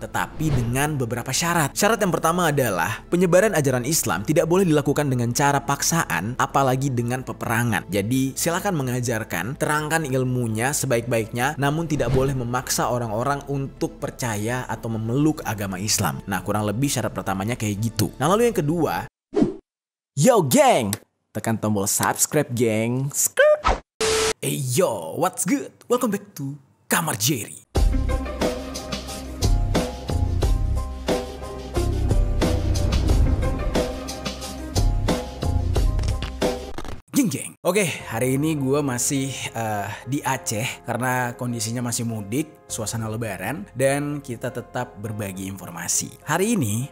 tetapi dengan beberapa syarat. Syarat yang pertama adalah penyebaran ajaran Islam tidak boleh dilakukan dengan cara paksaan, apalagi dengan peperangan. Jadi silakan mengajarkan, terangkan ilmunya sebaik-baiknya, namun tidak boleh memaksa orang-orang untuk percaya atau memeluk agama Islam. Nah, kurang lebih syarat pertamanya kayak gitu. Nah, lalu yang kedua, yo geng, tekan tombol subscribe geng. Hey yo, what's good? Welcome back to Kamar Jerry. Geng. Oke, hari ini gue masih di Aceh karena kondisinya masih mudik, suasana lebaran, dan kita tetap berbagi informasi. Hari ini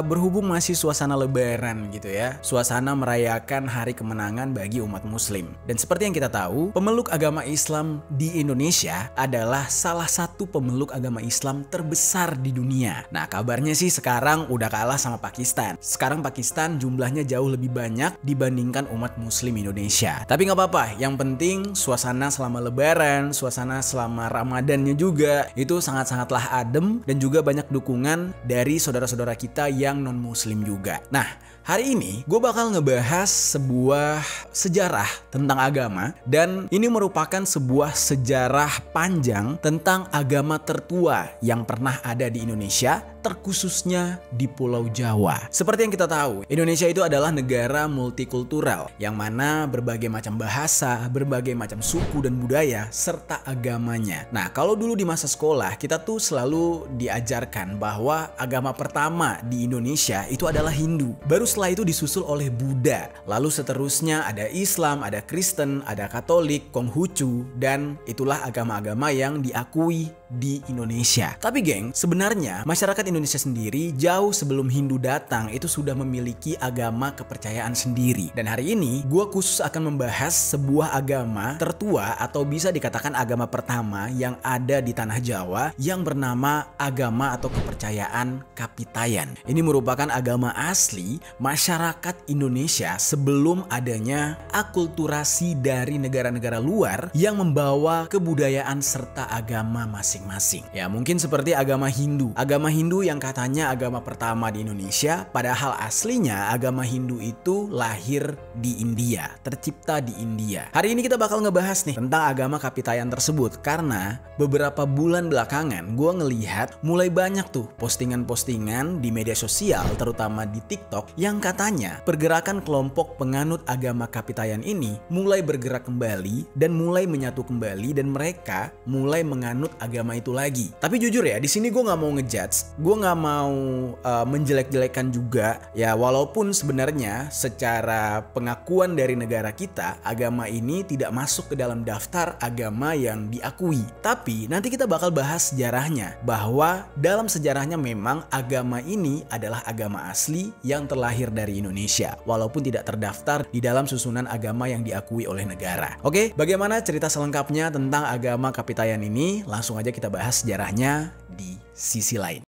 berhubung masih suasana lebaran gitu ya, suasana merayakan hari kemenangan bagi umat muslim. Dan seperti yang kita tahu, pemeluk agama Islam di Indonesia adalah salah satu pemeluk agama Islam terbesar di dunia. Nah, kabarnya sih sekarang udah kalah sama Pakistan. Sekarang Pakistan jumlahnya jauh lebih banyak dibandingkan umat muslim Indonesia. Tapi nggak apa-apa, yang penting suasana selama lebaran, suasana selama Ramadannya juga itu sangat-sangatlah adem dan juga banyak dukungan dari saudara-saudara kita yang non muslim juga. Nah, hari ini gue bakal ngebahas sebuah sejarah tentang agama, dan ini merupakan sebuah sejarah panjang tentang agama tertua yang pernah ada di Indonesia, terkhususnya di Pulau Jawa. Seperti yang kita tahu, Indonesia itu adalah negara multikultural yang mana berbagai macam bahasa, berbagai macam suku dan budaya serta agamanya. Nah, kalau dulu di masa sekolah kita tuh selalu diajarkan bahwa agama pertama di Indonesia itu adalah Hindu. Baru setelah itu disusul oleh Buddha. Lalu seterusnya ada Islam, ada Kristen, ada Katolik, Konghucu, dan itulah agama-agama yang diakui di Indonesia. Tapi geng, sebenarnya masyarakat Indonesia sendiri jauh sebelum Hindu datang itu sudah memiliki agama kepercayaan sendiri. Dan hari ini gue khusus akan membahas sebuah agama tertua atau bisa dikatakan agama pertama yang ada di tanah Jawa yang bernama agama atau kepercayaan Kapitayan. Ini merupakan agama asli masyarakat Indonesia sebelum adanya akulturasi dari negara-negara luar yang membawa kebudayaan serta agama masing-masing. Ya, mungkin seperti agama Hindu. Agama Hindu yang katanya agama pertama di Indonesia, padahal aslinya agama Hindu itu lahir di India, tercipta di India. Hari ini kita bakal ngebahas nih tentang agama Kapitayan tersebut karena beberapa bulan belakangan gue ngelihat mulai banyak tuh postingan-postingan di media sosial, terutama di TikTok, yang katanya pergerakan kelompok penganut agama Kapitayan ini mulai bergerak kembali dan mulai menyatu kembali dan mereka mulai menganut agama itu lagi. Tapi jujur ya, di sini gue nggak mau ngejudge, gue nggak mau menjelek-jelekan juga ya, walaupun sebenarnya secara pengakuan dari negara kita agama ini tidak masuk ke dalam daftar agama yang diakui. Tapi nanti kita bakal bahas sejarahnya, bahwa dalam sejarahnya memang agama ini adalah agama asli yang terlahir dari Indonesia walaupun tidak terdaftar di dalam susunan agama yang diakui oleh negara. Oke, bagaimana cerita selengkapnya tentang agama Kapitayan ini? Langsung aja kita bahas sejarahnya di sisi lain.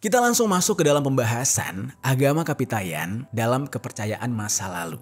Kita langsung masuk ke dalam pembahasan agama Kapitayan dalam kepercayaan masa lalu.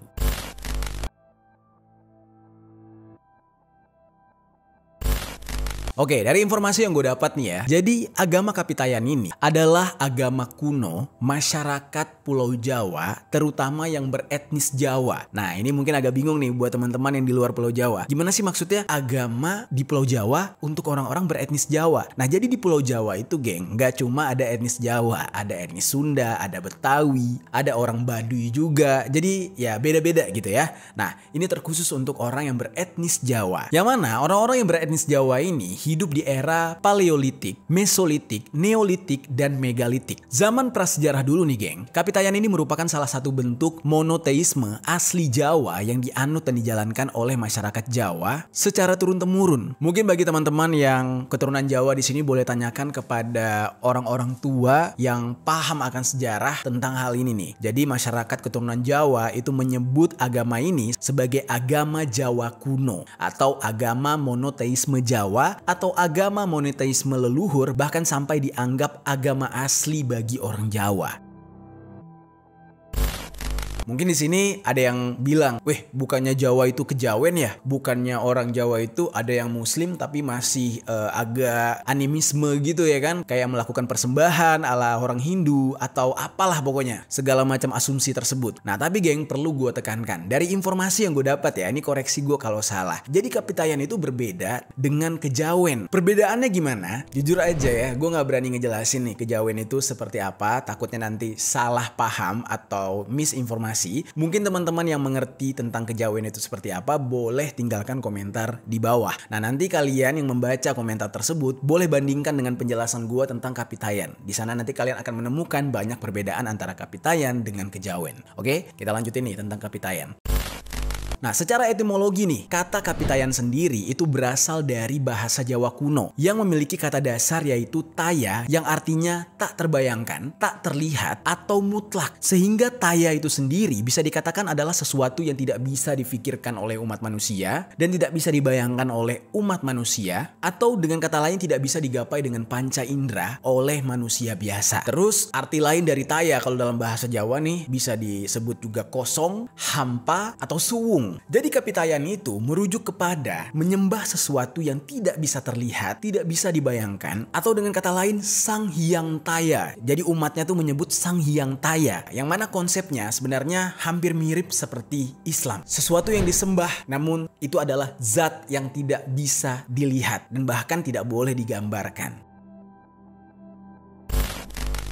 Oke, dari informasi yang gue dapat nih ya, jadi agama Kapitayan ini adalah agama kuno masyarakat Pulau Jawa, terutama yang beretnis Jawa. Nah, ini mungkin agak bingung nih buat teman-teman yang di luar Pulau Jawa. Gimana sih maksudnya agama di Pulau Jawa untuk orang-orang beretnis Jawa? Nah, jadi di Pulau Jawa itu geng, nggak cuma ada etnis Jawa, ada etnis Sunda, ada Betawi, ada orang Baduy juga. Jadi ya beda-beda gitu ya. Nah, ini terkhusus untuk orang yang beretnis Jawa. Yang mana orang-orang yang beretnis Jawa ini hidup di era Paleolitik, Mesolitik, Neolitik, dan Megalitik. Zaman prasejarah dulu nih geng, Kapitayan ini merupakan salah satu bentuk monoteisme asli Jawa yang dianut dan dijalankan oleh masyarakat Jawa secara turun-temurun. Mungkin bagi teman-teman yang keturunan Jawa di sini boleh tanyakan kepada orang-orang tua yang paham akan sejarah tentang hal ini nih. Jadi masyarakat keturunan Jawa itu menyebut agama ini sebagai agama Jawa kuno atau agama monoteisme Jawa atau agama monoteisme leluhur, bahkan sampai dianggap agama asli bagi orang Jawa. Mungkin di sini ada yang bilang, "Weh, bukannya Jawa itu kejawen ya? Bukannya orang Jawa itu ada yang muslim tapi masih agak animisme gitu ya kan? Kayak melakukan persembahan ala orang Hindu atau apalah pokoknya." Segala macam asumsi tersebut. Nah, tapi geng, perlu gue tekankan. Dari informasi yang gue dapat ya, ini koreksi gue kalau salah. Jadi Kapitayan itu berbeda dengan kejawen. Perbedaannya gimana? Jujur aja ya, gue gak berani ngejelasin nih kejawen itu seperti apa. Takutnya nanti salah paham atau misinformasi. Mungkin teman-teman yang mengerti tentang kejawen itu seperti apa boleh tinggalkan komentar di bawah. Nah, nanti kalian yang membaca komentar tersebut boleh bandingkan dengan penjelasan gua tentang Kapitayan. Di sana nanti kalian akan menemukan banyak perbedaan antara Kapitayan dengan kejawen. Oke, kita lanjutin nih tentang Kapitayan. Nah, secara etimologi nih, kata Kapitayan sendiri itu berasal dari bahasa Jawa kuno yang memiliki kata dasar yaitu taya yang artinya tak terbayangkan, tak terlihat, atau mutlak. Sehingga taya itu sendiri bisa dikatakan adalah sesuatu yang tidak bisa difikirkan oleh umat manusia dan tidak bisa dibayangkan oleh umat manusia, atau dengan kata lain tidak bisa digapai dengan panca indera oleh manusia biasa. Terus arti lain dari taya kalau dalam bahasa Jawa nih bisa disebut juga kosong, hampa, atau suwung. Jadi Kapitayan itu merujuk kepada menyembah sesuatu yang tidak bisa terlihat, tidak bisa dibayangkan, atau dengan kata lain Sang Hyang Taya. Jadi umatnya tuh menyebut Sang Hyang Taya, yang mana konsepnya sebenarnya hampir mirip seperti Islam. Sesuatu yang disembah, namun itu adalah zat yang tidak bisa dilihat dan bahkan tidak boleh digambarkan.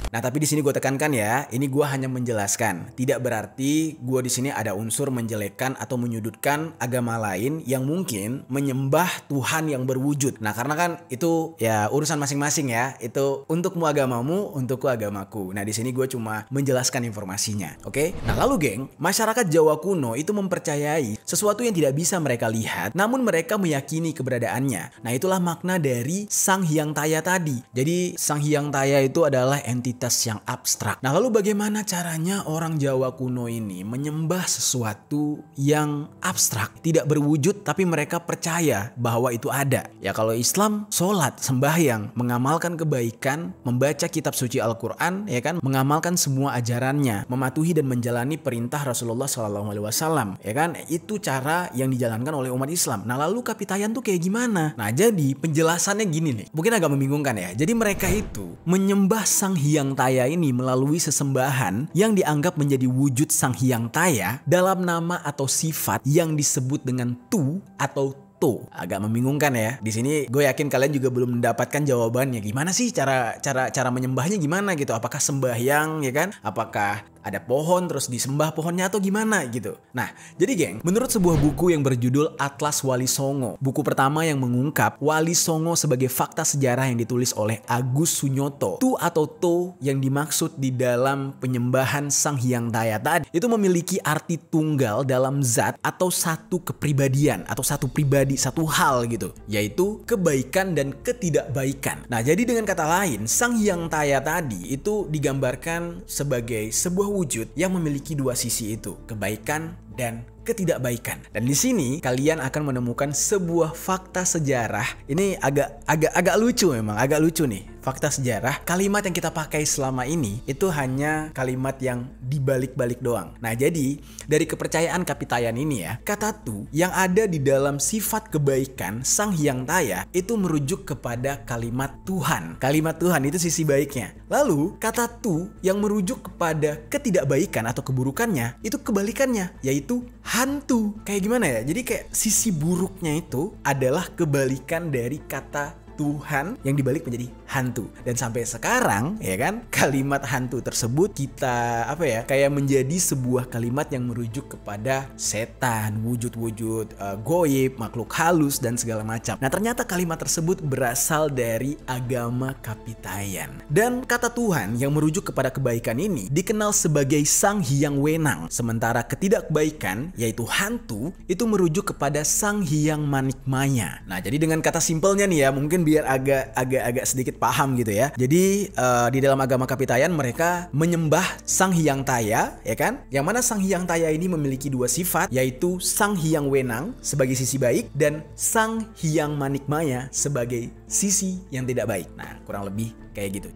Nah, tapi di sini gue tekankan ya, ini gue hanya menjelaskan. Tidak berarti gue di sini ada unsur menjelekkan atau menyudutkan agama lain yang mungkin menyembah Tuhan yang berwujud. Nah, karena kan itu ya urusan masing-masing ya. Itu untukmu agamamu, untukku agamaku. Nah, di sini gue cuma menjelaskan informasinya, oke? Nah, lalu geng, masyarakat Jawa kuno itu mempercayai sesuatu yang tidak bisa mereka lihat, namun mereka meyakini keberadaannya. Nah, itulah makna dari Sang Hyang Taya tadi. Jadi, Sang Hyang Taya itu adalah entitas yang abstrak. Nah, lalu bagaimana caranya orang Jawa kuno ini menyembah sesuatu yang abstrak, tidak berwujud tapi mereka percaya bahwa itu ada? Ya kalau Islam, sholat, sembahyang, mengamalkan kebaikan, membaca kitab suci Al-Quran, ya kan, mengamalkan semua ajarannya, mematuhi dan menjalani perintah Rasulullah SAW, ya kan, itu cara yang dijalankan oleh umat Islam. Nah, lalu Kapitayan tuh kayak gimana? Nah, jadi penjelasannya gini nih, mungkin agak membingungkan ya. Jadi mereka itu menyembah Sang Hyang Taya ini melalui sesembahan yang dianggap menjadi wujud Sang Hyang Taya dalam nama atau sifat yang disebut dengan tu atau to. Agak membingungkan ya. Di sini gue yakin kalian juga belum mendapatkan jawabannya. Gimana sih cara menyembahnya gimana gitu? Apakah sembahyang ya kan? Apakah ada pohon terus disembah pohonnya atau gimana gitu? Nah, jadi geng, menurut sebuah buku yang berjudul Atlas Wali Songo, buku pertama yang mengungkap Wali Songo sebagai fakta sejarah yang ditulis oleh Agus Sunyoto, tu atau to yang dimaksud di dalam penyembahan Sang Hyang Taya tadi itu memiliki arti tunggal dalam zat atau satu kepribadian atau satu pribadi, satu hal gitu, yaitu kebaikan dan ketidakbaikan. Nah, jadi dengan kata lain, Sang Hyang Taya tadi itu digambarkan sebagai sebuah wujud yang memiliki dua sisi itu, kebaikan dan ketidakbaikan. Dan di sini kalian akan menemukan sebuah fakta sejarah. Ini agak lucu memang, agak lucu nih. Fakta sejarah, kalimat yang kita pakai selama ini itu hanya kalimat yang dibalik-balik doang. Nah, jadi dari kepercayaan Kapitayan ini ya, kata tu yang ada di dalam sifat kebaikan Sang Hyang Taya itu merujuk kepada kalimat Tuhan. Kalimat Tuhan itu sisi baiknya. Lalu kata tu yang merujuk kepada ketidakbaikan atau keburukannya itu kebalikannya, yaitu hantu. Kayak gimana ya? Jadi kayak sisi buruknya itu adalah kebalikan dari kata Tuhan yang dibalik menjadi hantu. Dan sampai sekarang ya kan, kalimat hantu tersebut kita kayak menjadi sebuah kalimat yang merujuk kepada setan, wujud-wujud goib, makhluk halus dan segala macam. Nah, ternyata kalimat tersebut berasal dari agama Kapitayan. Dan kata Tuhan yang merujuk kepada kebaikan ini dikenal sebagai Sang Hyang Wenang. Sementara ketidakbaikan yaitu hantu itu merujuk kepada Sang Hyang Manikmaya. Nah, jadi dengan kata simpelnya nih ya, mungkin biar agak sedikit paham gitu ya. Jadi di dalam agama Kapitayan mereka menyembah Sang Hyang Taya, ya kan? Yang mana Sang Hyang Taya ini memiliki dua sifat, yaitu Sang Hyang Wenang sebagai sisi baik dan Sang Hyang Manikmaya sebagai sisi yang tidak baik. Nah, kurang lebih kayak gitu.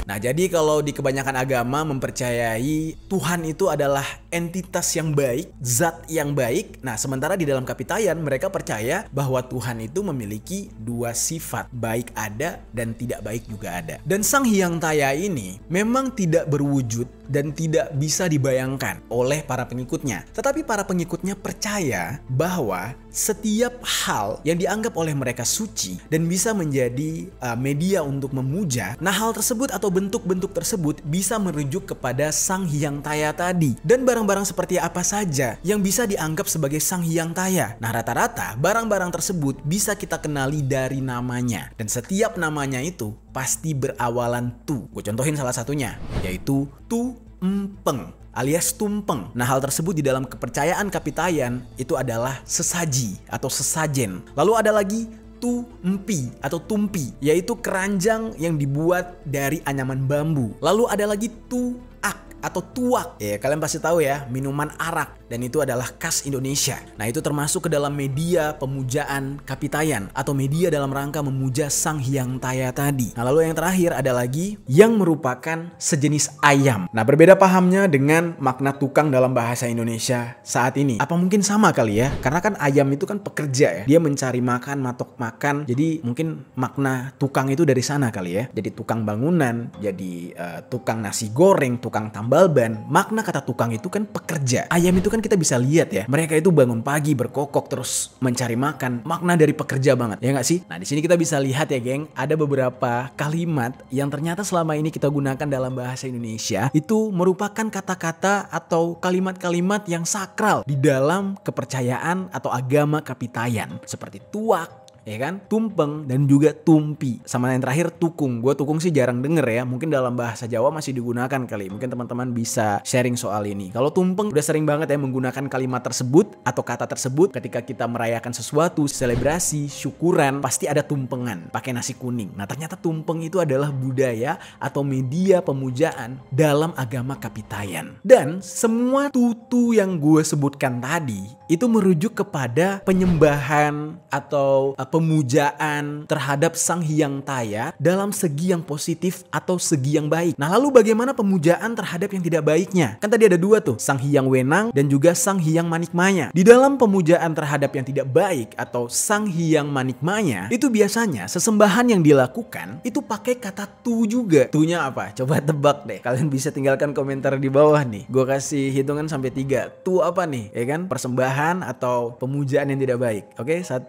Nah, jadi kalau di kebanyakan agama mempercayai Tuhan itu adalah entitas yang baik, zat yang baik. Nah, sementara di dalam Kapitayan mereka percaya bahwa Tuhan itu memiliki dua sifat, baik ada dan tidak baik juga ada. Dan Sang Hyang Taya ini memang tidak berwujud dan tidak bisa dibayangkan oleh para pengikutnya. Tetapi para pengikutnya percaya bahwa setiap hal yang dianggap oleh mereka suci dan bisa menjadi media untuk memuja, nah hal tersebut atau bentuk-bentuk tersebut bisa merujuk kepada Sang Hyang Taya tadi. Dan barang-barang seperti apa saja yang bisa dianggap sebagai Sang Hyang Taya? Nah, rata-rata barang-barang tersebut bisa kita kenali dari namanya. Dan setiap namanya itu pasti berawalan tu. Gue contohin salah satunya, yaitu Tumpeng alias tumpeng. Nah, hal tersebut di dalam kepercayaan Kapitayan itu adalah sesaji atau sesajen. Lalu ada lagi tumpi atau tumpi, yaitu keranjang yang dibuat dari anyaman bambu. Lalu ada lagi tuak atau tuak. Ya, kalian pasti tahu ya, minuman arak, dan itu adalah khas Indonesia. Nah, itu termasuk ke dalam media pemujaan Kapitayan atau media dalam rangka memuja Sang Hyang Taya tadi. Nah, lalu yang terakhir ada lagi yang merupakan sejenis ayam. Nah, berbeda pahamnya dengan makna tukang dalam bahasa Indonesia saat ini. Apa mungkin sama kali ya? Karena kan ayam itu kan pekerja ya. Dia mencari makan, matok makan. Jadi mungkin makna tukang itu dari sana kali ya. Jadi tukang bangunan, jadi tukang nasi goreng, tukang tambal ban. Makna kata tukang itu kan pekerja. Ayam itu kan kita bisa lihat ya, mereka itu bangun pagi berkokok terus mencari makan. Makna dari pekerja banget, ya nggak sih? Nah, di sini kita bisa lihat ya, geng, ada beberapa kalimat yang ternyata selama ini kita gunakan dalam bahasa Indonesia itu merupakan kata-kata atau kalimat-kalimat yang sakral di dalam kepercayaan atau agama Kapitayan, seperti tuak, ya kan, tumpeng, dan juga tumpi. Sama yang terakhir tukung. Gue tukung sih jarang denger ya. Mungkin dalam bahasa Jawa masih digunakan kali. Mungkin teman-teman bisa sharing soal ini. Kalau tumpeng udah sering banget ya menggunakan kalimat tersebut atau kata tersebut ketika kita merayakan sesuatu, selebrasi, syukuran, pasti ada tumpengan pakai nasi kuning. Nah, ternyata tumpeng itu adalah budaya atau media pemujaan dalam agama Kapitayan. Dan semua tutu yang gue sebutkan tadi itu merujuk kepada penyembahan atau pemujaan terhadap Sang Hyang Taya dalam segi yang positif atau segi yang baik. Nah, lalu bagaimana pemujaan terhadap yang tidak baiknya? Kan tadi ada dua tuh, Sang Hyang Wenang dan juga Sang Hyang Manikmaya. Di dalam pemujaan terhadap yang tidak baik atau Sang Hyang Manikmaya, itu biasanya sesembahan yang dilakukan itu pakai kata tu juga. Tunya apa? Coba tebak deh. Kalian bisa tinggalkan komentar di bawah nih. Gue kasih hitungan sampai 3. Tu apa nih? Ya kan? Persembahan atau pemujaan yang tidak baik. Oke, 1,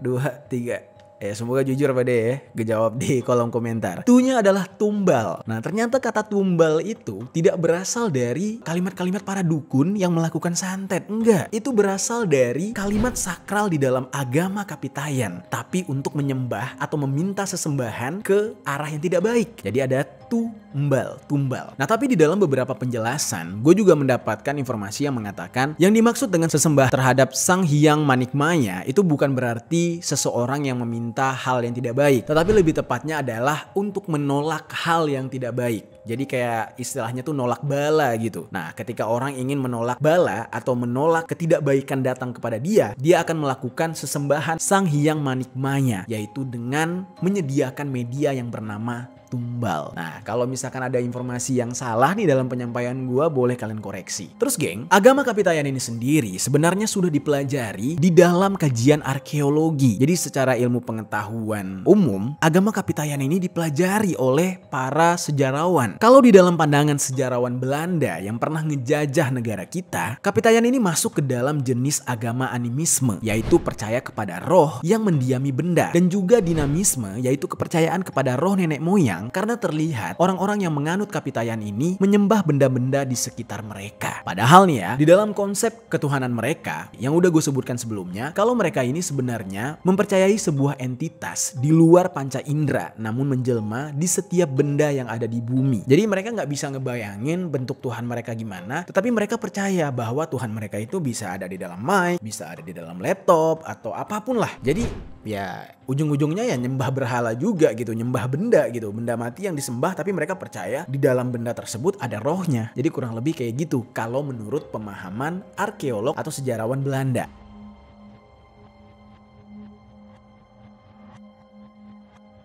2, 3. Semoga jujur pada ya, jawab di kolom komentar. Tunya adalah tumbal. Nah, ternyata kata tumbal itu tidak berasal dari kalimat-kalimat para dukun yang melakukan santet. Enggak, itu berasal dari kalimat sakral di dalam agama Kapitayan, tapi untuk menyembah atau meminta sesembahan ke arah yang tidak baik. Jadi ada tumbal. Nah, tapi di dalam beberapa penjelasan, gue juga mendapatkan informasi yang mengatakan yang dimaksud dengan sesembah terhadap Sang Hyang Manikmaya itu bukan berarti seseorang yang meminta hal yang tidak baik, tetapi lebih tepatnya adalah untuk menolak hal yang tidak baik. Jadi kayak istilahnya tuh nolak bala gitu. Nah, ketika orang ingin menolak bala atau menolak ketidakbaikan datang kepada dia akan melakukan sesembahan Sang Hyang Manikmaya, yaitu dengan menyediakan media yang bernama tumbal. Nah, kalau misalkan ada informasi yang salah nih dalam penyampaian gue, boleh kalian koreksi. Terus geng, agama Kapitayan ini sendiri sebenarnya sudah dipelajari di dalam kajian arkeologi. Jadi secara ilmu pengetahuan umum, agama Kapitayan ini dipelajari oleh para sejarawan. Kalau di dalam pandangan sejarawan Belanda yang pernah ngejajah negara kita, Kapitayan ini masuk ke dalam jenis agama animisme, yaitu percaya kepada roh yang mendiami benda, dan juga dinamisme, yaitu kepercayaan kepada roh nenek moyang, karena terlihat orang-orang yang menganut Kapitayan ini menyembah benda-benda di sekitar mereka. Padahal nih ya, di dalam konsep ketuhanan mereka yang udah gue sebutkan sebelumnya, kalau mereka ini sebenarnya mempercayai sebuah entitas di luar panca indera, namun menjelma di setiap benda yang ada di bumi. Jadi mereka nggak bisa ngebayangin bentuk Tuhan mereka gimana, tetapi mereka percaya bahwa Tuhan mereka itu bisa ada di dalam mic, bisa ada di dalam laptop, atau apapun lah. Jadi ya ujung-ujungnya ya nyembah berhala juga gitu, nyembah benda gitu, benda mati yang disembah, tapi mereka percaya di dalam benda tersebut ada rohnya. Jadi kurang lebih kayak gitu kalau menurut pemahaman arkeolog atau sejarawan Belanda.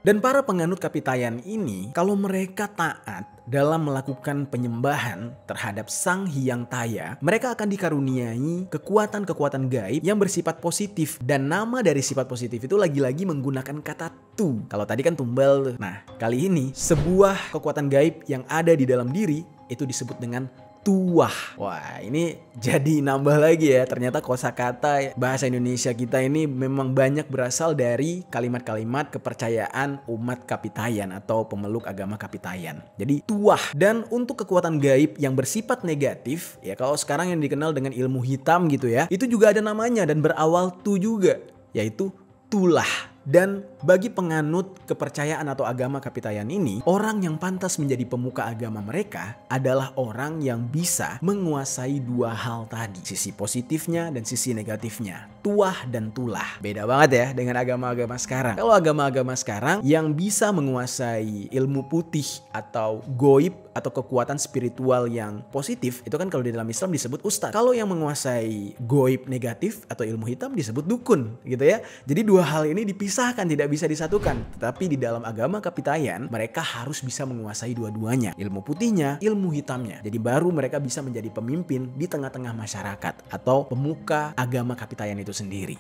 Dan para penganut Kapitayan ini, kalau mereka taat dalam melakukan penyembahan terhadap Sang Hyang Taya, mereka akan dikaruniai kekuatan-kekuatan gaib yang bersifat positif. Dan nama dari sifat positif itu lagi-lagi menggunakan kata tu. Kalau tadi kan tumbal tuh. Nah, kali ini sebuah kekuatan gaib yang ada di dalam diri itu disebut dengan tuah. Wah, ini jadi nambah lagi ya. Ternyata kosakata bahasa Indonesia kita ini memang banyak berasal dari kalimat-kalimat kepercayaan umat Kapitayan atau pemeluk agama Kapitayan. Jadi tuah. Dan untuk kekuatan gaib yang bersifat negatif, ya kalau sekarang yang dikenal dengan ilmu hitam gitu ya, itu juga ada namanya dan berawal tu juga, yaitu tulah. Dan bagi penganut kepercayaan atau agama Kapitayan ini, orang yang pantas menjadi pemuka agama mereka adalah orang yang bisa menguasai dua hal tadi. Sisi positifnya dan sisi negatifnya. Tuah dan tulah. Beda banget ya dengan agama-agama sekarang. Kalau agama-agama sekarang yang bisa menguasai ilmu putih atau goib atau kekuatan spiritual yang positif, itu kan kalau di dalam Islam disebut ustadz. Kalau yang menguasai goib negatif atau ilmu hitam disebut dukun gitu ya. Jadi dua hal ini dipisahkan, tidak bisa disatukan. Tetapi di dalam agama Kapitayan, mereka harus bisa menguasai dua-duanya. Ilmu putihnya, ilmu hitamnya. Jadi baru mereka bisa menjadi pemimpin di tengah-tengah masyarakat atau pemuka agama Kapitayan itu sendiri.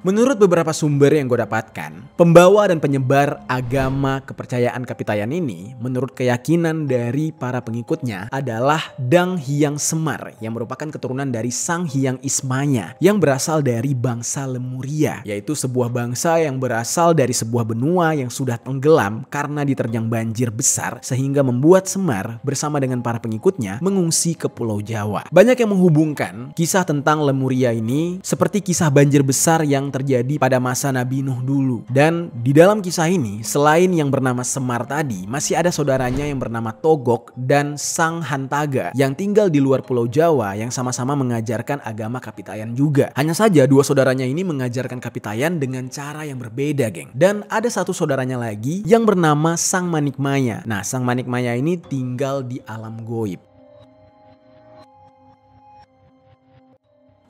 Menurut beberapa sumber yang gue dapatkan, pembawa dan penyebar agama kepercayaan Kapitayan ini, menurut keyakinan dari para pengikutnya, adalah Dang Hyang Semar yang merupakan keturunan dari Sang Hyang Ismaya yang berasal dari bangsa Lemuria, yaitu sebuah bangsa yang berasal dari sebuah benua yang sudah tenggelam karena diterjang banjir besar sehingga membuat Semar bersama dengan para pengikutnya mengungsi ke Pulau Jawa. Banyak yang menghubungkan kisah tentang Lemuria ini seperti kisah banjir besar yang terjadi pada masa Nabi Nuh dulu. Dan di dalam kisah ini, selain yang bernama Semar tadi, masih ada saudaranya yang bernama Togok dan Sang Hantaga yang tinggal di luar Pulau Jawa yang sama-sama mengajarkan agama Kapitayan juga. Hanya saja dua saudaranya ini mengajarkan Kapitayan dengan cara yang berbeda, geng. Dan ada satu saudaranya lagi yang bernama Sang Manikmaya. Nah, Sang Manikmaya ini tinggal di alam goib.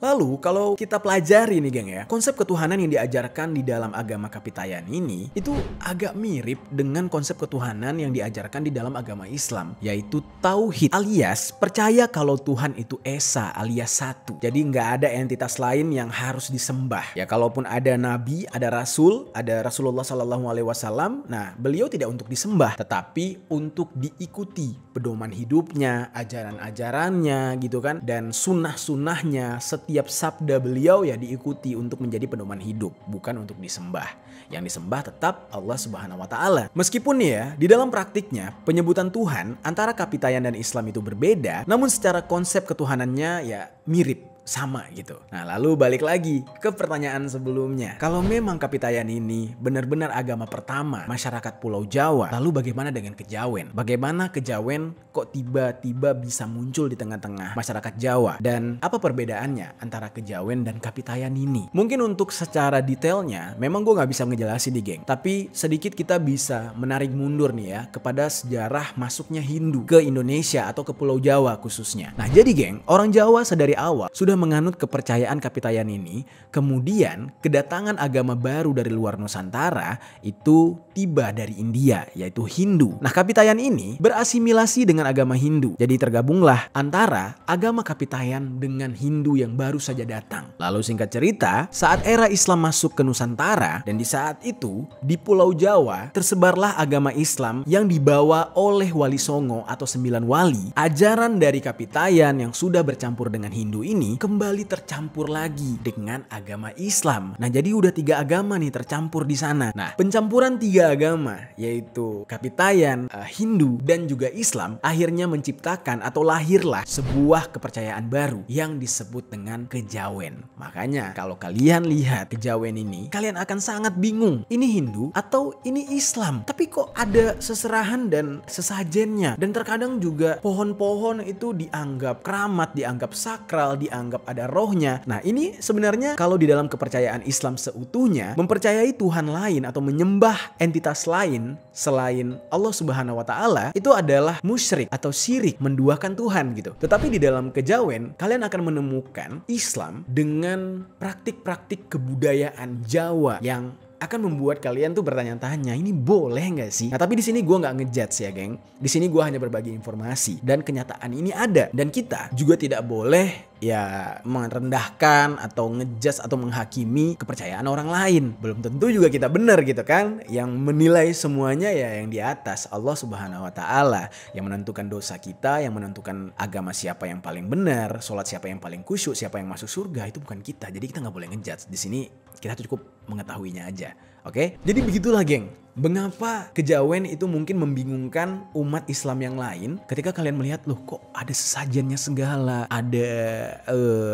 Lalu kalau kita pelajari nih geng ya, konsep ketuhanan yang diajarkan di dalam agama Kapitayan ini itu agak mirip dengan konsep ketuhanan yang diajarkan di dalam agama Islam, yaitu tauhid, alias percaya kalau Tuhan itu esa alias satu. Jadi nggak ada entitas lain yang harus disembah. Ya kalaupun ada nabi, ada rasul, ada Rasulullah SAW, nah beliau tidak untuk disembah, tetapi untuk diikuti pedoman hidupnya, ajaran-ajarannya gitu kan, dan sunnah-sunnahnya. Setiap sabda beliau ya diikuti untuk menjadi pedoman hidup, bukan untuk disembah. Yang disembah tetap Allah Subhanahu wa Ta'ala. Meskipun ya di dalam praktiknya penyebutan Tuhan antara Kapitayan dan Islam itu berbeda, namun secara konsep ketuhanannya ya mirip, sama gitu. Nah lalu balik lagi ke pertanyaan sebelumnya. Kalau memang Kapitayan ini benar-benar agama pertama masyarakat Pulau Jawa, lalu bagaimana dengan Kejawen? Bagaimana Kejawen kok tiba-tiba bisa muncul di tengah-tengah masyarakat Jawa? Dan apa perbedaannya antara Kejawen dan Kapitayan ini? Mungkin untuk secara detailnya memang gue gak bisa ngejelasin nih geng, tapi sedikit kita bisa menarik mundur nih ya kepada sejarah masuknya Hindu ke Indonesia atau ke Pulau Jawa khususnya. Nah jadi geng, orang Jawa sedari awal sudah sudah menganut kepercayaan Kapitayan ini, kemudian kedatangan agama baru dari luar Nusantara itu tiba dari India, yaitu Hindu. Nah, Kapitayan ini berasimilasi dengan agama Hindu. Jadi tergabunglah antara agama Kapitayan dengan Hindu yang baru saja datang. Lalu singkat cerita, saat era Islam masuk ke Nusantara, dan di saat itu di Pulau Jawa tersebarlah agama Islam yang dibawa oleh Wali Songo atau 9 wali. Ajaran dari Kapitayan yang sudah bercampur dengan Hindu ini kembali tercampur lagi dengan agama Islam. Nah, jadi udah 3 agama nih tercampur di sana. Nah, pencampuran 3 agama yaitu Kapitayan, Hindu dan juga Islam akhirnya menciptakan atau lahirlah sebuah kepercayaan baru yang disebut dengan kejawen. Makanya kalau kalian lihat kejawen ini, kalian akan sangat bingung. Ini Hindu atau ini Islam? Tapi kok ada seserahan dan sesajennya? Dan terkadang juga pohon-pohon itu dianggap keramat, dianggap sakral, dianggap ada rohnya. Nah, ini sebenarnya kalau di dalam kepercayaan Islam seutuhnya, mempercayai Tuhan lain atau menyembah entitas lain selain Allah Subhanahu wa Ta'ala itu adalah musyrik atau syirik, menduakan Tuhan gitu. Tetapi di dalam kejawen kalian akan menemukan Islam dengan praktik-praktik kebudayaan Jawa yang akan membuat kalian tuh bertanya-tanya, ini boleh nggak sih? Nah, tapi di sini gue nggak ngejudge ya, geng. Di sini gue hanya berbagi informasi dan kenyataan ini ada, dan kita juga tidak boleh ya merendahkan atau ngejudge atau menghakimi kepercayaan orang lain. Belum tentu juga kita benar gitu kan. Yang menilai semuanya ya yang di atas, Allah Subhanahu wa Ta'ala, yang menentukan dosa kita, yang menentukan agama siapa yang paling benar, sholat siapa yang paling khusyuk, siapa yang masuk surga, itu bukan kita. Jadi kita nggak boleh ngejudge. Di sini kita cukup mengetahuinya aja. Oke? Jadi begitulah, geng. Mengapa kejawen itu mungkin membingungkan umat Islam yang lain ketika kalian melihat, loh kok ada sesajennya segala, ada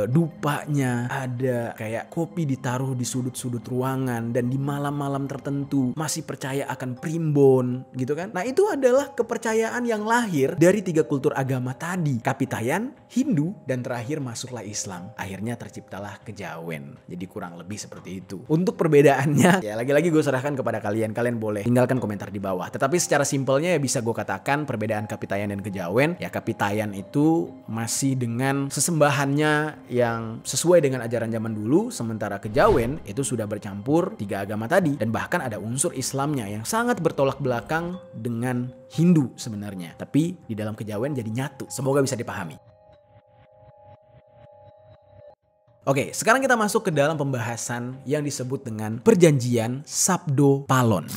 dupanya, ada kayak kopi ditaruh di sudut-sudut ruangan, dan di malam-malam tertentu masih percaya akan primbon gitu kan. Nah, itu adalah kepercayaan yang lahir dari 3 kultur agama tadi, Kapitayan, Hindu, dan terakhir masuklah Islam. Akhirnya terciptalah kejawen. Jadi kurang lebih seperti itu. Untuk perbedaannya ya lagi-lagi gue serahkan kepada kalian. Kalian boleh tinggalkan komentar di bawah. Tetapi secara simpelnya ya bisa gue katakan perbedaan Kapitayan dan kejawen. Ya, Kapitayan itu masih dengan sesembahannya yang sesuai dengan ajaran zaman dulu, sementara kejawen itu sudah bercampur 3 agama tadi, dan bahkan ada unsur Islamnya yang sangat bertolak belakang dengan Hindu sebenarnya. Tapi di dalam kejawen jadi nyatu. Semoga bisa dipahami. Oke, sekarang kita masuk ke dalam pembahasan yang disebut dengan perjanjian Sabdo Palon.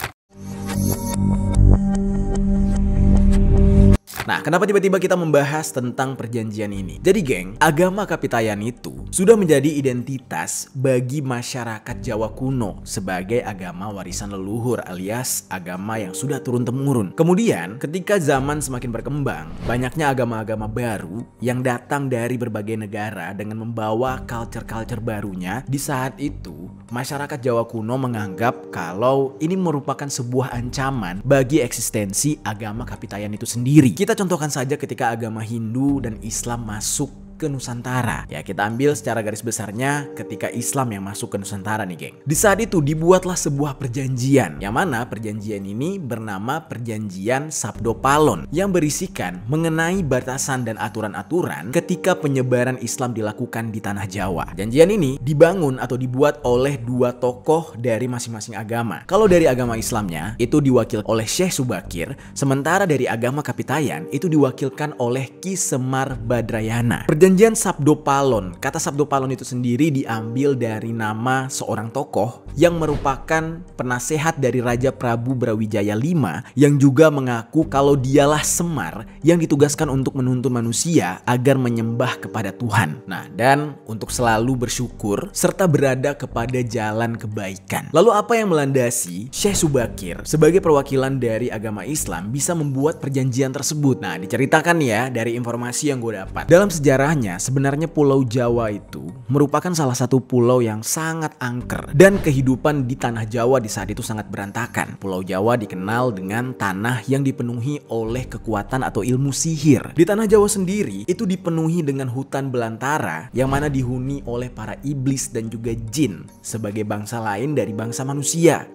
Nah, kenapa tiba-tiba kita membahas tentang perjanjian ini? Jadi, geng, agama Kapitayan itu sudah menjadi identitas bagi masyarakat Jawa kuno sebagai agama warisan leluhur alias agama yang sudah turun-temurun. Kemudian, ketika zaman semakin berkembang, banyaknya agama-agama baru yang datang dari berbagai negara dengan membawa culture-culture barunya. Di saat itu, masyarakat Jawa kuno menganggap kalau ini merupakan sebuah ancaman bagi eksistensi agama Kapitayan itu sendiri. Kita contohkan saja ketika agama Hindu dan Islam masuk ke Nusantara. Ya, kita ambil secara garis besarnya ketika Islam yang masuk ke Nusantara nih, geng. Di saat itu dibuatlah sebuah perjanjian, yang mana perjanjian ini bernama Perjanjian Sabdo Palon, yang berisikan mengenai batasan dan aturan-aturan ketika penyebaran Islam dilakukan di tanah Jawa. Perjanjian ini dibangun atau dibuat oleh 2 tokoh dari masing-masing agama. Kalau dari agama Islamnya itu diwakilkan oleh Syekh Subakir, sementara dari agama Kapitayan itu diwakilkan oleh Ki Semar Badrayana. Perjanjian Sabdo Palon. Kata Sabdo Palon itu sendiri diambil dari nama seorang tokoh yang merupakan penasehat dari Raja Prabu Brawijaya V yang juga mengaku kalau dialah Semar yang ditugaskan untuk menuntun manusia agar menyembah kepada Tuhan. Nah, dan untuk selalu bersyukur serta berada kepada jalan kebaikan. Lalu apa yang melandasi Syekh Subakir sebagai perwakilan dari agama Islam bisa membuat perjanjian tersebut? Nah, diceritakan ya dari informasi yang gue dapat. Dalam sejarahnya sebenarnya Pulau Jawa itu merupakan salah satu pulau yang sangat angker dan kehidupan di tanah Jawa di saat itu sangat berantakan. Pulau Jawa dikenal dengan tanah yang dipenuhi oleh kekuatan atau ilmu sihir. Di tanah Jawa sendiri itu dipenuhi dengan hutan belantara yang mana dihuni oleh para iblis dan juga jin sebagai bangsa lain dari bangsa manusia.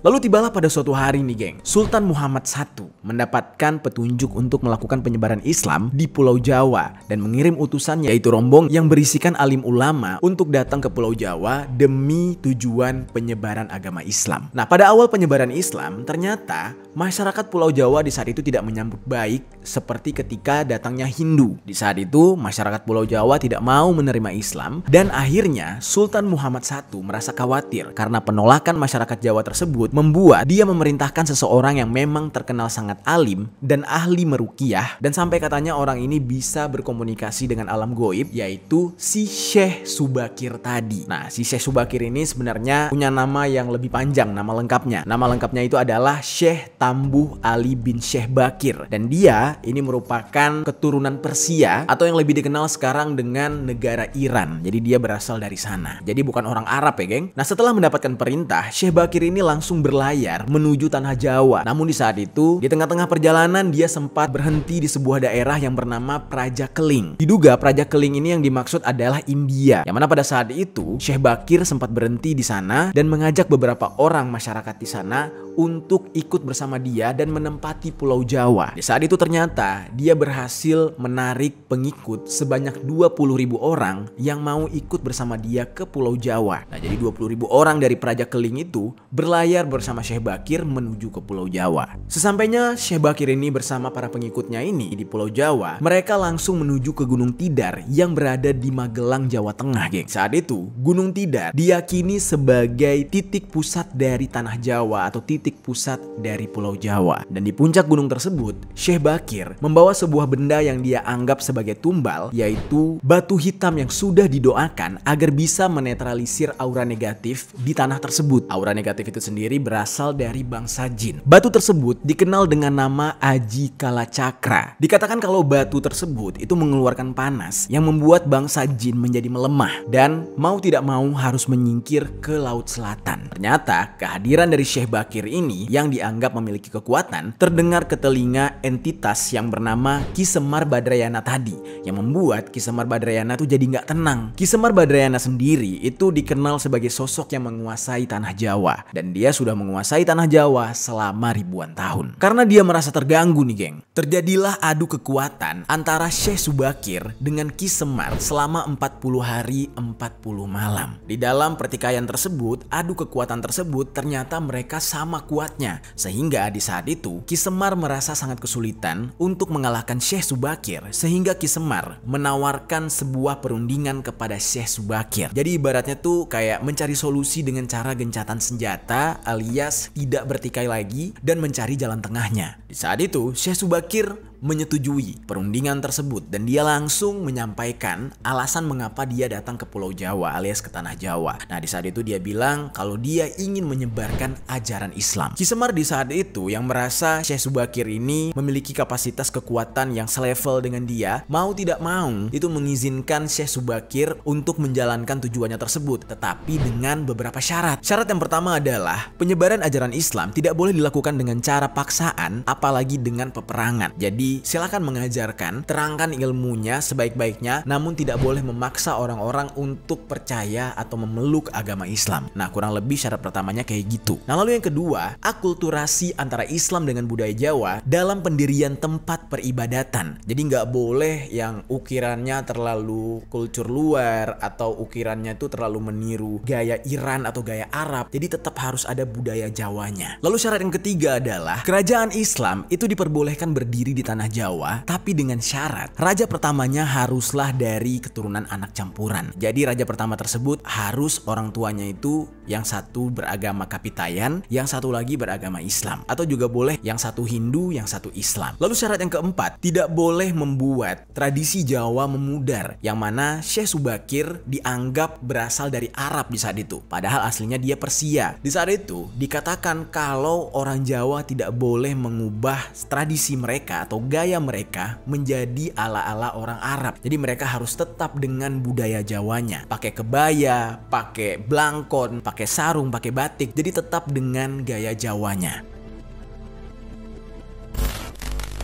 Lalu tibalah pada suatu hari nih geng, Sultan Muhammad I mendapatkan petunjuk untuk melakukan penyebaran Islam di Pulau Jawa dan mengirim utusannya, yaitu rombong yang berisikan alim ulama untuk datang ke Pulau Jawa demi tujuan penyebaran agama Islam. Nah, pada awal penyebaran Islam, ternyata masyarakat Pulau Jawa di saat itu tidak menyambut baik seperti ketika datangnya Hindu. Di saat itu, masyarakat Pulau Jawa tidak mau menerima Islam dan akhirnya Sultan Muhammad I merasa khawatir karena penolakan masyarakat Jawa tersebut membuat dia memerintahkan seseorang yang memang terkenal sangat alim dan ahli meruqyah, dan sampai katanya orang ini bisa berkomunikasi dengan alam goib, yaitu si Syekh Subakir tadi. Nah, si Syekh Subakir ini sebenarnya punya nama yang lebih panjang, nama lengkapnya. Nama lengkapnya itu adalah Syekh Tambuh Ali bin Syekh Bakir, dan dia ini merupakan keturunan Persia atau yang lebih dikenal sekarang dengan negara Iran. Jadi dia berasal dari sana. Jadi bukan orang Arab ya, geng. Nah, setelah mendapatkan perintah, Syekh Bakir ini langsung berlayar menuju tanah Jawa. Namun di saat itu, di tengah-tengah perjalanan dia sempat berhenti di sebuah daerah yang bernama Praja Keling. Diduga Praja Keling ini yang dimaksud adalah India. Yang mana pada saat itu, Syekh Bakir sempat berhenti di sana dan mengajak beberapa orang masyarakat di sana untuk ikut bersama dia dan menempati Pulau Jawa. Di saat itu ternyata dia berhasil menarik pengikut sebanyak 20.000 orang yang mau ikut bersama dia ke Pulau Jawa. Nah, jadi 20.000 orang dari Praja Keling itu berlayar bersama Syekh Bakir menuju ke Pulau Jawa. Sesampainya Syekh Bakir ini bersama para pengikutnya ini di Pulau Jawa, mereka langsung menuju ke Gunung Tidar yang berada di Magelang, Jawa Tengah, geng. Saat itu, Gunung Tidar diyakini sebagai titik pusat dari tanah Jawa atau titik pusat dari Pulau Jawa. Dan di puncak gunung tersebut, Syekh Bakir membawa sebuah benda yang dia anggap sebagai tumbal, yaitu batu hitam yang sudah didoakan agar bisa menetralisir aura negatif di tanah tersebut. Aura negatif itu sendiri berasal dari bangsa jin. Batu tersebut dikenal dengan nama Aji Kalacakra. Dikatakan kalau batu tersebut itu mengeluarkan panas yang membuat bangsa jin menjadi melemah dan mau tidak mau harus menyingkir ke Laut Selatan. Ternyata kehadiran dari Syekh Bakir ini yang dianggap memiliki kekuatan terdengar ke telinga entitas yang bernama Ki Semar Badrayana tadi, yang membuat Ki Semar Badrayana tuh jadi nggak tenang. Ki Semar Badrayana sendiri itu dikenal sebagai sosok yang menguasai tanah Jawa, dan dia sudah menguasai tanah Jawa selama ribuan tahun. Karena dia merasa terganggu nih, geng, terjadilah adu kekuatan antara Syekh Subakir dengan Ki Semar selama 40 hari 40 malam. Di dalam pertikaian tersebut, adu kekuatan tersebut ternyata mereka sama kuatnya, sehingga di saat itu Ki Semar merasa sangat kesulitan untuk mengalahkan Syekh Subakir, sehingga Ki Semar menawarkan sebuah perundingan kepada Syekh Subakir. Jadi ibaratnya tuh kayak mencari solusi dengan cara gencatan senjata alias tidak bertikai lagi dan mencari jalan tengahnya. Di saat itu Syekh Subakir menyetujui perundingan tersebut dan dia langsung menyampaikan alasan mengapa dia datang ke Pulau Jawa alias ke tanah Jawa. Nah, di saat itu dia bilang kalau dia ingin menyebarkan ajaran Islam. Ki Semar di saat itu yang merasa Syekh Subakir ini memiliki kapasitas kekuatan yang selevel dengan dia, mau tidak mau itu mengizinkan Syekh Subakir untuk menjalankan tujuannya tersebut, tetapi dengan beberapa syarat. Syarat yang pertama adalah penyebaran ajaran Islam tidak boleh dilakukan dengan cara paksaan, apalagi dengan peperangan. Jadi silakan mengajarkan, terangkan ilmunya sebaik-baiknya, namun tidak boleh memaksa orang-orang untuk percaya atau memeluk agama Islam. Nah, kurang lebih syarat pertamanya kayak gitu. Nah, lalu yang kedua, akulturasi antara Islam dengan budaya Jawa dalam pendirian tempat peribadatan. Jadi nggak boleh yang ukirannya terlalu kultur luar atau ukirannya itu terlalu meniru gaya Iran atau gaya Arab. Jadi tetap harus ada budaya Jawanya. Lalu syarat yang ketiga adalah kerajaan Islam itu diperbolehkan berdiri di tanah Jawa, tapi dengan syarat raja pertamanya haruslah dari keturunan anak campuran. Jadi raja pertama tersebut harus orang tuanya itu yang satu beragama Kapitayan, yang satu lagi beragama Islam, atau juga boleh yang satu Hindu, yang satu Islam. Lalu syarat yang keempat, tidak boleh membuat tradisi Jawa memudar, yang mana Syekh Subakir dianggap berasal dari Arab di saat itu, padahal aslinya dia Persia. Di saat itu dikatakan kalau orang Jawa tidak boleh mengubah tradisi mereka atau gaya mereka menjadi ala-ala orang Arab. Jadi mereka harus tetap dengan budaya Jawanya, pakai kebaya, pakai blangkon, pakai sarung, pakai batik. Jadi tetap dengan gaya Jawanya.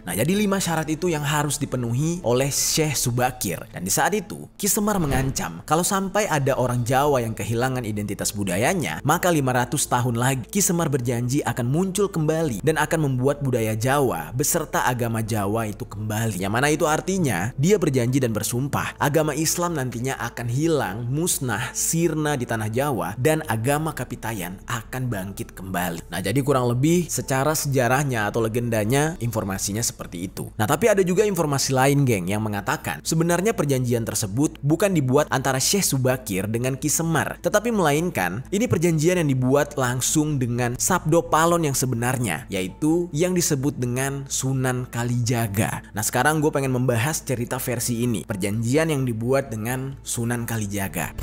Nah, jadi 5 syarat itu yang harus dipenuhi oleh Syekh Subakir. Dan di saat itu, Ki Semar mengancam kalau sampai ada orang Jawa yang kehilangan identitas budayanya, maka 500 tahun lagi Ki Semar berjanji akan muncul kembali dan akan membuat budaya Jawa beserta agama Jawa itu kembali. Yang mana itu artinya dia berjanji dan bersumpah agama Islam nantinya akan hilang, musnah, sirna di tanah Jawa dan agama Kapitayan akan bangkit kembali. Nah, jadi kurang lebih secara sejarahnya atau legendanya informasinya seperti itu. Nah, tapi ada juga informasi lain, geng, yang mengatakan sebenarnya perjanjian tersebut bukan dibuat antara Syekh Subakir dengan Ki Semar, tetapi melainkan ini perjanjian yang dibuat langsung dengan Sabdo Palon yang sebenarnya, yaitu yang disebut dengan Sunan Kalijaga. Nah, sekarang gue pengen membahas cerita versi ini, perjanjian yang dibuat dengan Sunan Kalijaga.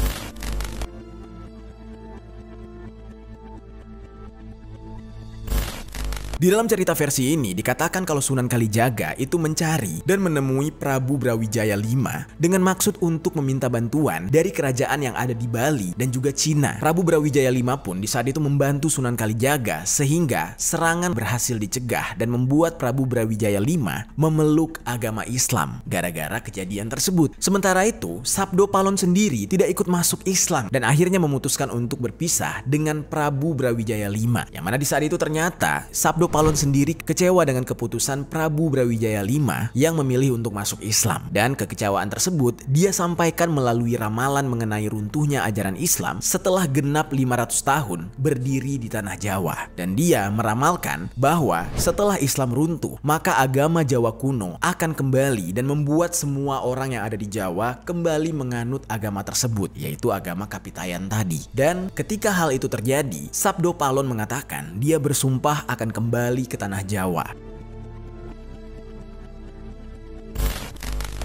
Di dalam cerita versi ini dikatakan kalau Sunan Kalijaga itu mencari dan menemui Prabu Brawijaya V dengan maksud untuk meminta bantuan dari kerajaan yang ada di Bali dan juga Cina. Prabu Brawijaya V pun di saat itu membantu Sunan Kalijaga sehingga serangan berhasil dicegah dan membuat Prabu Brawijaya V memeluk agama Islam gara-gara kejadian tersebut. Sementara itu, Sabdo Palon sendiri tidak ikut masuk Islam dan akhirnya memutuskan untuk berpisah dengan Prabu Brawijaya V. Yang mana di saat itu ternyata Sabdo Palon sendiri kecewa dengan keputusan Prabu Brawijaya V yang memilih untuk masuk Islam. Dan kekecewaan tersebut dia sampaikan melalui ramalan mengenai runtuhnya ajaran Islam setelah genap 500 tahun berdiri di tanah Jawa. Dan dia meramalkan bahwa setelah Islam runtuh, maka agama Jawa kuno akan kembali dan membuat semua orang yang ada di Jawa kembali menganut agama tersebut, yaitu agama Kapitayan tadi. Dan ketika hal itu terjadi, Sabdo Palon mengatakan dia bersumpah akan kembali ke tanah Jawa.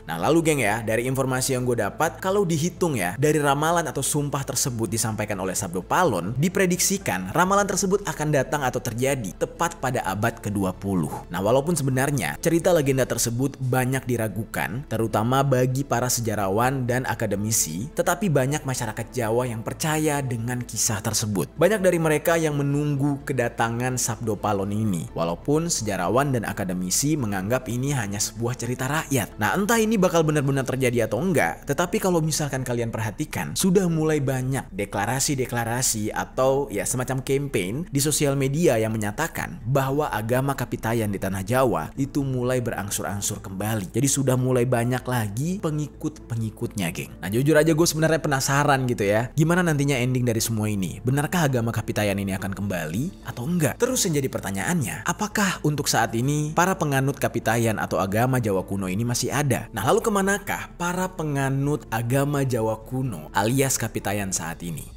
Nah, lalu geng ya, dari informasi yang gue dapat, kalau dihitung ya, dari ramalan atau sumpah tersebut disampaikan oleh Sabdo Palon, diprediksikan ramalan tersebut akan datang atau terjadi tepat pada abad ke-20. Nah, walaupun sebenarnya cerita legenda tersebut banyak diragukan, terutama bagi para sejarawan dan akademisi, tetapi banyak masyarakat Jawa yang percaya dengan kisah tersebut. Banyak dari mereka yang menunggu kedatangan Sabdo Palon ini, walaupun sejarawan dan akademisi menganggap ini hanya sebuah cerita rakyat. Nah, entah ini bakal benar-benar terjadi atau enggak, tetapi kalau misalkan kalian perhatikan, sudah mulai banyak deklarasi-deklarasi atau ya semacam campaign di sosial media yang menyatakan bahwa agama Kapitayan di tanah Jawa itu mulai berangsur-angsur kembali. Jadi sudah mulai banyak lagi pengikut-pengikutnya, geng. Nah, jujur aja gue sebenarnya penasaran gitu ya, gimana nantinya ending dari semua ini? Benarkah agama Kapitayan ini akan kembali atau enggak? Terus yang jadi pertanyaannya, apakah untuk saat ini para penganut Kapitayan atau agama Jawa kuno ini masih ada? Nah, lalu kemanakah para penganut agama Jawa kuno alias Kapitayan saat ini?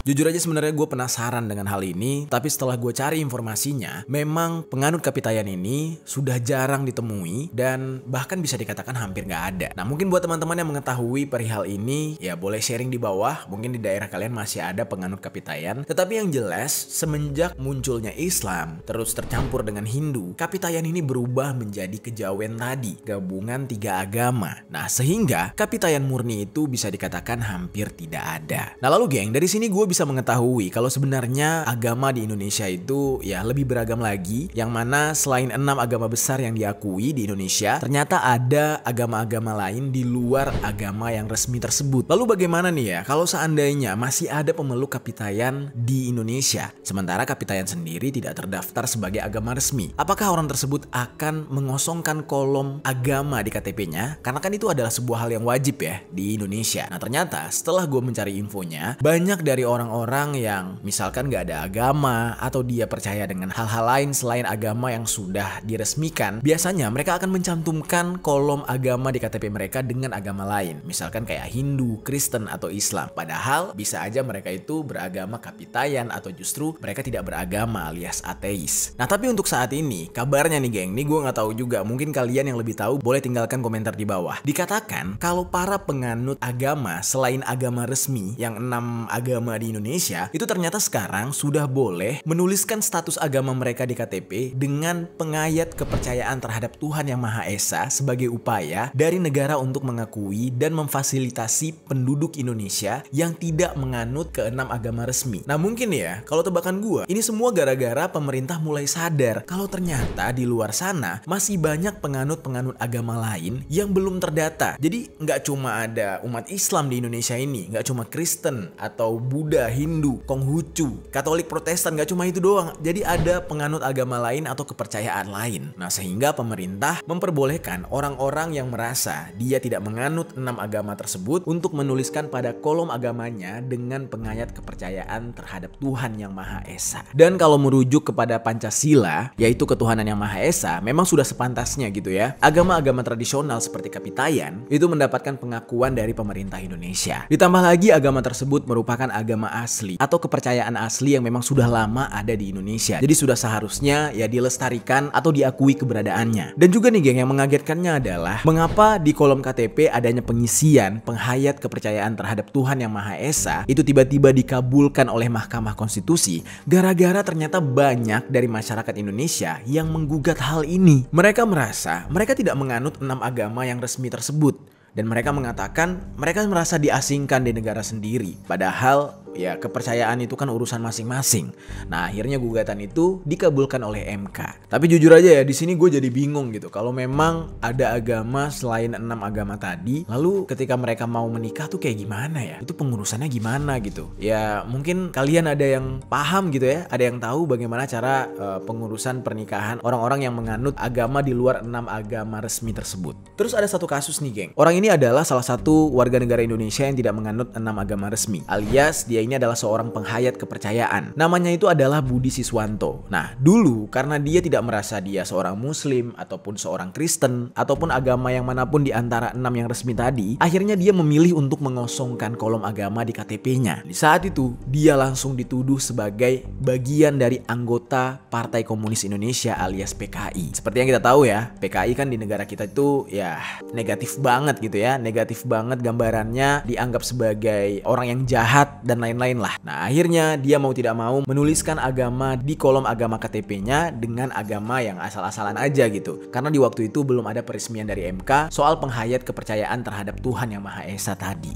Jujur aja sebenarnya gue penasaran dengan hal ini, tapi setelah gue cari informasinya, memang penganut Kapitayan ini sudah jarang ditemui dan bahkan bisa dikatakan hampir nggak ada. Nah, mungkin buat teman-teman yang mengetahui perihal ini, ya boleh sharing di bawah, mungkin di daerah kalian masih ada penganut Kapitayan. Tetapi yang jelas, semenjak munculnya Islam, terus tercampur dengan Hindu, Kapitayan ini berubah menjadi kejawen tadi, gabungan 3 agama. Nah, sehingga Kapitayan murni itu bisa dikatakan hampir tidak ada. Nah, lalu geng, dari sini gue bisa mengetahui kalau sebenarnya agama di Indonesia itu ya lebih beragam lagi, yang mana selain 6 agama besar yang diakui di Indonesia, ternyata ada agama-agama lain di luar agama yang resmi tersebut. Lalu bagaimana nih ya kalau seandainya masih ada pemeluk Kapitayan di Indonesia, sementara Kapitayan sendiri tidak terdaftar sebagai agama resmi? Apakah orang tersebut akan mengosongkan kolom agama di KTP-nya? Karena kan itu adalah sebuah hal yang wajib ya di Indonesia. Nah, ternyata setelah gue mencari infonya, banyak dari orang yang misalkan gak ada agama atau dia percaya dengan hal-hal lain selain agama yang sudah diresmikan, biasanya mereka akan mencantumkan kolom agama di KTP mereka dengan agama lain, misalkan kayak Hindu, Kristen, atau Islam. Padahal bisa aja mereka itu beragama Kapitayan atau justru mereka tidak beragama alias ateis. Nah, tapi untuk saat ini kabarnya nih geng, nih gue gak tahu juga, mungkin kalian yang lebih tahu boleh tinggalkan komentar di bawah. Dikatakan kalau para penganut agama selain agama resmi yang 6 agama di Indonesia itu ternyata sekarang sudah boleh menuliskan status agama mereka di KTP dengan pengayat kepercayaan terhadap Tuhan Yang Maha Esa sebagai upaya dari negara untuk mengakui dan memfasilitasi penduduk Indonesia yang tidak menganut keenam agama resmi. Nah mungkin ya, kalau tebakan gua, ini semua gara-gara pemerintah mulai sadar kalau ternyata di luar sana masih banyak penganut-penganut agama lain yang belum terdata. Jadi nggak cuma ada umat Islam di Indonesia ini, nggak cuma Kristen atau Buddha, Hindu, Konghucu, Katolik, Protestan, nggak cuma itu doang. Jadi ada penganut agama lain atau kepercayaan lain. Nah sehingga pemerintah memperbolehkan orang-orang yang merasa dia tidak menganut 6 agama tersebut untuk menuliskan pada kolom agamanya dengan pengayat kepercayaan terhadap Tuhan Yang Maha Esa. Dan kalau merujuk kepada Pancasila, yaitu ketuhanan Yang Maha Esa, memang sudah sepantasnya gitu ya. Agama-agama tradisional seperti Kapitayan itu mendapatkan pengakuan dari pemerintah Indonesia. Ditambah lagi agama tersebut merupakan agama asli atau kepercayaan asli yang memang sudah lama ada di Indonesia. Jadi sudah seharusnya ya dilestarikan atau diakui keberadaannya. Dan juga nih geng, yang mengagetkannya adalah mengapa di kolom KTP adanya pengisian penghayat kepercayaan terhadap Tuhan Yang Maha Esa itu tiba-tiba dikabulkan oleh Mahkamah Konstitusi gara-gara ternyata banyak dari masyarakat Indonesia yang menggugat hal ini. Mereka merasa mereka tidak menganut 6 agama yang resmi tersebut. Dan mereka mengatakan mereka merasa diasingkan di negara sendiri. Padahal ya kepercayaan itu kan urusan masing-masing. Nah akhirnya gugatan itu dikabulkan oleh MK. Tapi jujur aja ya, di sini gue jadi bingung gitu. Kalau memang ada agama selain 6 agama tadi, lalu ketika mereka mau menikah tuh kayak gimana ya? Itu pengurusannya gimana gitu? Ya mungkin kalian ada yang paham gitu ya, ada yang tahu bagaimana cara pengurusan pernikahan orang-orang yang menganut agama di luar 6 agama resmi tersebut. Terus ada satu kasus nih geng. Orang ini adalah salah satu warga negara Indonesia yang tidak menganut 6 agama resmi, alias dia ini adalah seorang penghayat kepercayaan. Namanya itu adalah Budi Siswanto. Nah, dulu karena dia tidak merasa dia seorang Muslim ataupun seorang Kristen ataupun agama yang manapun di antara 6 yang resmi tadi, akhirnya dia memilih untuk mengosongkan kolom agama di KTP-nya. Di saat itu, dia langsung dituduh sebagai bagian dari anggota Partai Komunis Indonesia alias PKI. Seperti yang kita tahu ya, PKI kan di negara kita itu ya negatif banget gitu ya, negatif banget gambarannya, dianggap sebagai orang yang jahat dan lain-lain lah. Nah akhirnya dia mau tidak mau menuliskan agama di kolom agama KTP-nya dengan agama yang asal-asalan aja gitu. Karena di waktu itu belum ada peresmian dari MK soal penghayat kepercayaan terhadap Tuhan Yang Maha Esa tadi.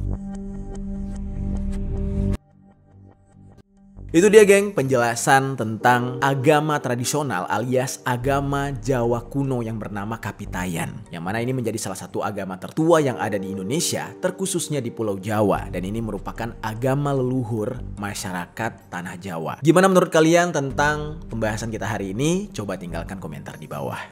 Itu dia geng, penjelasan tentang agama tradisional alias agama Jawa kuno yang bernama Kapitayan. Yang mana ini menjadi salah satu agama tertua yang ada di Indonesia, terkhususnya di Pulau Jawa. Dan ini merupakan agama leluhur masyarakat Tanah Jawa. Gimana menurut kalian tentang pembahasan kita hari ini? Coba tinggalkan komentar di bawah.